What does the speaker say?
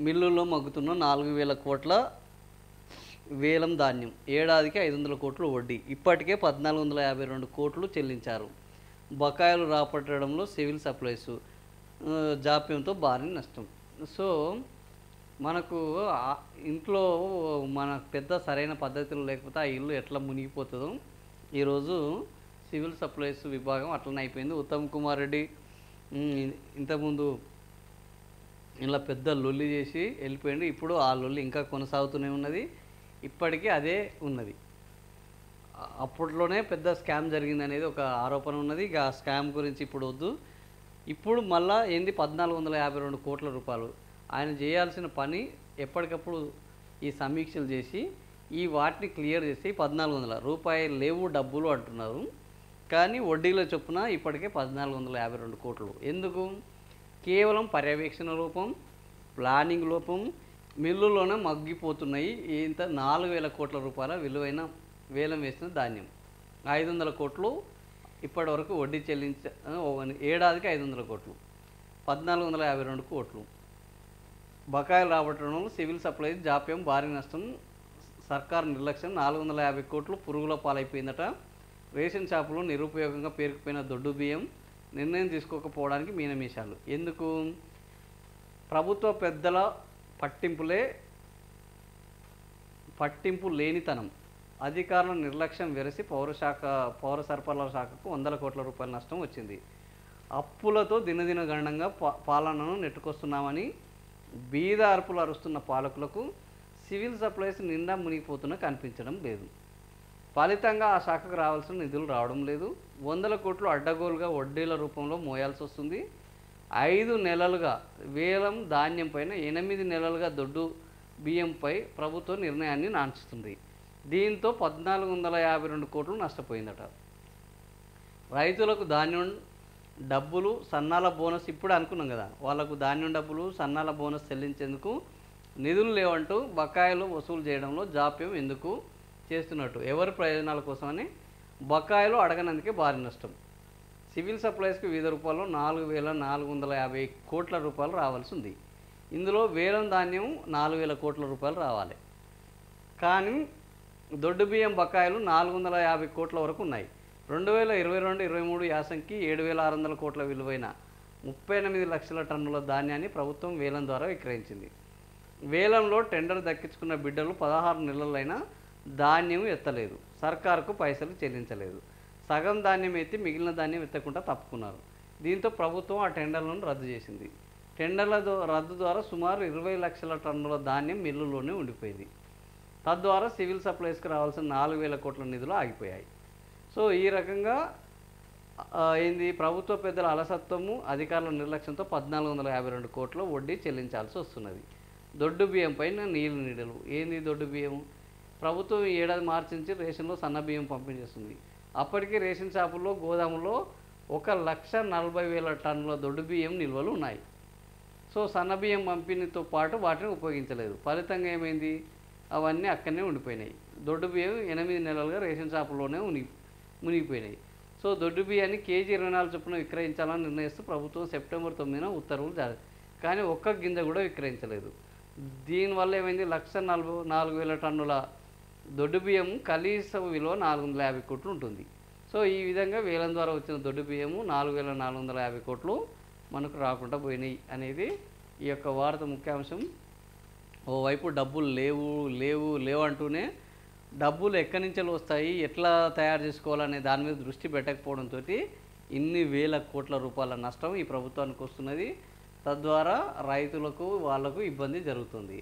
మిల్లుల్లో మగ్గుతున్న 4,000 కోట్ల వేలం ధాన్యం, ఏడాదికి 500 కోట్లు వడ్డీ, ఇప్పటికే 1,452 కోట్లు చెల్లించారు. బకాయిలు రాబట్టడంలో సివిల్ సప్లైస్ జాప్యంతో భారీ నష్టం. సో మనకు ఇంట్లో మన పెద్ద సరైన పద్ధతులు లేకపోతే ఆ ఇల్లు ఎట్లా మునిగిపోతుందో ఈరోజు సివిల్ సప్లైస్ విభాగం అట్లనే అయిపోయింది. ఉత్తమ్ కుమార్ రెడ్డి ఇంతకుముందు ఇలా పెద్ద లొల్లి చేసి వెళ్ళిపోయింది. ఇప్పుడు ఆ లొల్లి ఇంకా కొనసాగుతూనే ఉన్నది. ఇప్పటికీ అదే ఉన్నది. అప్పట్లోనే పెద్ద స్కామ్ జరిగింది అనేది ఒక ఆరోపణ ఉన్నది. ఇక ఆ స్కామ్ గురించి ఇప్పుడు వద్దు. ఇప్పుడు మళ్ళా ఏంది 1,452 కోట్ల రూపాయలు ఆయన చేయాల్సిన పని ఎప్పటికప్పుడు ఈ సమీక్షలు చేసి ఈ వాటిని క్లియర్ చేసి 1,400 రూపాయలు లేవు డబ్బులు అంటున్నారు. కానీ వడ్డీల చొప్పున ఇప్పటికే 1,452 కోట్లు. ఎందుకు? కేవలం పర్యవేక్షణ లోపం, ప్లానింగ్ లోపం, మిల్లులోనే మగ్గిపోతున్నాయి. ఇంత 4,000 కోట్ల రూపాయల విలువైన వేలం వేసిన ధాన్యం, 500 కోట్లు ఇప్పటి వరకు వడ్డీ ఏడాదికి 500 కోట్లు, 1,452 కోట్లు బకాయిలు రాబట్టడంలో సివిల్ సప్లైస్ జాప్యం, భారీ నష్టం, సర్కారు నిర్లక్ష్యం, 450 కోట్లు పురుగుల పాలైపోయిందట. రేషన్ షాపులో నిరుపయోగంగా పేరుకుపోయిన దొడ్డు బియ్యం, నిర్ణయం తీసుకోకపోవడానికి మీనమీషాలు. ఎందుకు? ప్రభుత్వ పెద్దల పట్టింపు లేనితనం, అధికారుల నిర్లక్ష్యం వెరసి పౌర సరఫరాల శాఖకు 100 కోట్ల రూపాయల నష్టం వచ్చింది. అప్పులతో దినదిన గణనంగా పాలనను నెట్టుకొస్తున్నామని బీద అరుపులు అరుస్తున్న పాలకులకు సివిల్ సప్లైస్ నిండా మునిగిపోతున్నా కనిపించడం లేదు. ఫలితంగా ఆ శాఖకు రావాల్సిన నిధులు రావడం లేదు. 100 కోట్లు అడ్డగోలుగా వడ్డీల రూపంలో మోయాల్సి వస్తుంది. 5 నెలలుగా వేలం ధాన్యం పైన 8 నెలలుగా దొడ్డు బియ్యంపై ప్రభుత్వం నిర్ణయాన్ని నాన్చుతుంది. దీంతో 1,452 కోట్లు నష్టపోయిందట. రైతులకు ధాన్యం డబ్బులు, సన్నాల బోనస్ ఇప్పుడు అనుకున్నాం కదా, వాళ్ళకు ధాన్యం డబ్బులు, సన్నాల బోనస్ చెల్లించేందుకు నిధులు లేవంటూ బకాయిలు వసూలు చేయడంలో జాప్యం ఎందుకు చేస్తున్నట్టు, ఎవరి ప్రయోజనాల కోసమని బకాయిలు అడగనందుకే భారీ నష్టం. సివిల్ సప్లైస్కి వివిధ రూపాయల్లో 4,450 కోట్ల రూపాయలు రావాల్సి ఉంది. ఇందులో వేలం ధాన్యం 4,000 కోట్ల రూపాయలు రావాలి. కానీ దొడ్డు బియ్యం బకాయిలు 450 కోట్ల వరకు ఉన్నాయి. 2022-23 యాసంకి 7,600 కోట్ల విలువైన 38 లక్షల టన్నుల ధాన్యాన్ని ప్రభుత్వం వేలం ద్వారా విక్రయించింది. వేలంలో టెండర్ దక్కించుకున్న బిడ్డలు 16 నెలలైనా ధాన్యం ఎత్తలేదు, సర్కారుకు పైసలు చెల్లించలేదు. సగం ధాన్యం ఎత్తి మిగిలిన ధాన్యం ఎత్తకుండా తప్పుకున్నారు. దీంతో ప్రభుత్వం ఆ టెండర్లను రద్దు చేసింది. టెండర్ల రద్దు ద్వారా సుమారు 20 లక్షల టన్నుల ధాన్యం మిల్లులోనే ఉండిపోయింది. తద్వారా సివిల్ సప్లైస్కి రావాల్సిన 4,000 కోట్ల నిధులు ఆగిపోయాయి. సో ఈ రకంగా ప్రభుత్వ పెద్దల అలసత్వము, అధికారుల నిర్లక్ష్యంతో 1,452 కోట్ల వడ్డీ చెల్లించాల్సి వస్తున్నది. దొడ్డు బియ్యం పైన నీడలు. దొడ్డు బియ్యం? ప్రభుత్వం ఈ ఏడాది మార్చి నుంచి రేషన్లో సన్న బియ్యం పంపిణీ చేస్తుంది. అప్పటికే రేషన్ షాపుల్లో, గోదాములో 1,40,000 టన్నుల దొడ్డు బియ్యం నిల్వలు ఉన్నాయి. సో సన్న బియ్యం పంపిణీతో పాటు వాటిని ఉపయోగించలేదు. ఫలితంగా ఏమైంది? అవన్నీ అక్కడనే ఉండిపోయినాయి. దొడ్డు బియ్యం 8 నెలలుగా రేషన్ షాపుల్లోనే మునిగిపోయినాయి. సో దొడ్డు బియ్యాన్ని కేజీ 24 చొప్పున విక్రయించాలని నిర్ణయిస్తూ ప్రభుత్వం సెప్టెంబర్ 9న ఉత్తర్వులు జారీ, కానీ ఒక్క గింజ కూడా విక్రయించలేదు. దీనివల్ల ఏమైంది? 1,44,000 టన్నుల దొడ్డు బియ్యం కనీస విలువ 450 కోట్లు ఉంటుంది. సో ఈ విధంగా వేలం ద్వారా వచ్చిన దొడ్డు బియ్యము 4,450 కోట్లు మనకు రాకుండా పోయినాయి అనేది ఈ యొక్క వార్త ముఖ్యాంశం. ఓవైపు డబ్బులు లేవు అంటూనే డబ్బులు ఎక్కడి నుంచి వస్తాయి, ఎట్లా తయారు చేసుకోవాలనే దాని మీద దృష్టి పెట్టకపోవడంతో ఇన్ని వేల కోట్ల రూపాయల నష్టం ఈ ప్రభుత్వానికి వస్తున్నది. తద్వారా రైతులకు, వాళ్లకు ఇబ్బంది జరుగుతుంది.